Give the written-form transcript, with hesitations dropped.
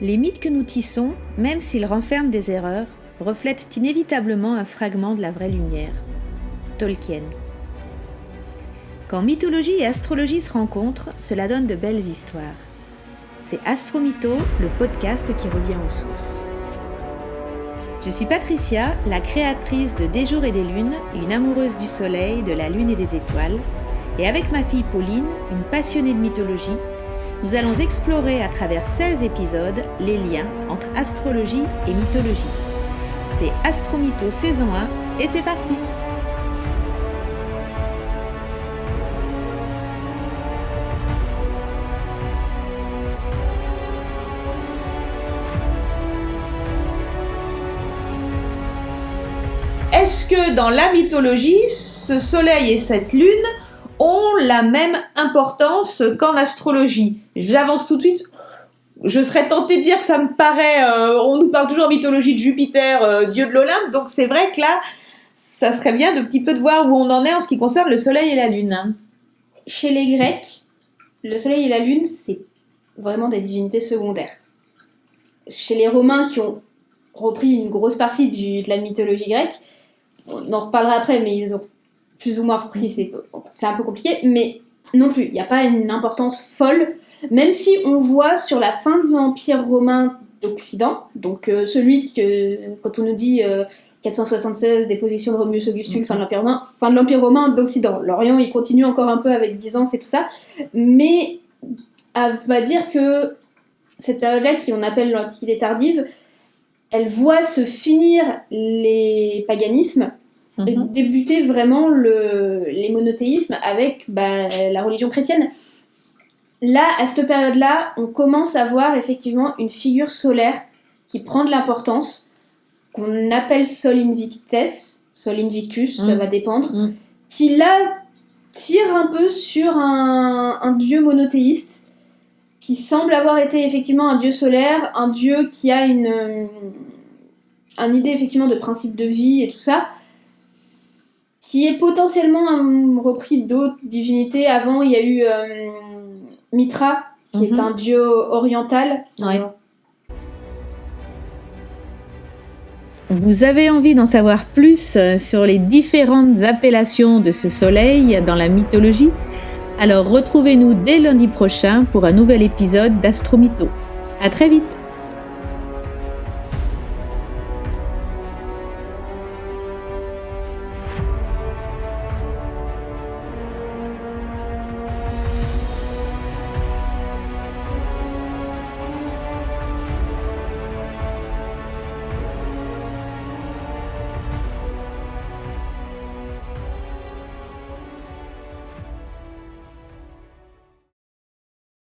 Les mythes que nous tissons, même s'ils renferment des erreurs, reflètent inévitablement un fragment de la vraie lumière. Tolkien. Quand mythologie et astrologie se rencontrent, cela donne de belles histoires. C'est Astromytho, le podcast qui revient aux sources. Je suis Patricia, la créatrice de Des jours et des lunes, une amoureuse du soleil, de la lune et des étoiles. Et avec ma fille Pauline, une passionnée de mythologie, nous allons explorer à travers 16 épisodes les liens entre astrologie et mythologie. C'est Astromytho saison 1 et c'est parti! Est-ce que dans la mythologie, ce soleil et cette lune ont la même importance qu'en astrologie? J'avance tout de suite. Je serais tentée de dire que ça me paraît... on nous parle toujours en mythologie de Jupiter, dieu de l'Olympe, donc c'est vrai que là, ça serait bien de petit peu de voir où on en est en ce qui concerne le soleil et la lune. Chez les Grecs, le soleil et la lune, c'est vraiment des divinités secondaires. Chez les Romains, qui ont repris une grosse partie de la mythologie grecque, on en reparlera après, mais ils ont plus ou moins repris, c'est un peu compliqué, mais non plus, il n'y a pas une importance folle, même si on voit sur la fin de l'Empire romain d'Occident, donc celui que, quand on nous dit 476, déposition de Romulus Augustule, fin de l'Empire romain d'Occident, l'Orient il continue encore un peu avec Byzance et tout ça, mais on va dire que cette période-là, qu'on appelle l'Antiquité tardive, elle voit se finir les paganismes et débuter vraiment les monothéismes avec la religion chrétienne. Là, à cette période-là, on commence à voir effectivement une figure solaire qui prend de l'importance, qu'on appelle Sol Invictus, ça va dépendre, qui là tire un peu sur un dieu monothéiste qui semble avoir été effectivement un dieu solaire, un dieu qui a une idée effectivement de principe de vie et tout ça, qui est potentiellement repris d'autres divinités. Avant, il y a eu Mitra, qui est un dieu oriental. Ouais. Vous avez envie d'en savoir plus sur les différentes appellations de ce soleil dans la mythologie ? Alors retrouvez-nous dès lundi prochain pour un nouvel épisode d'Astromytho. À très vite!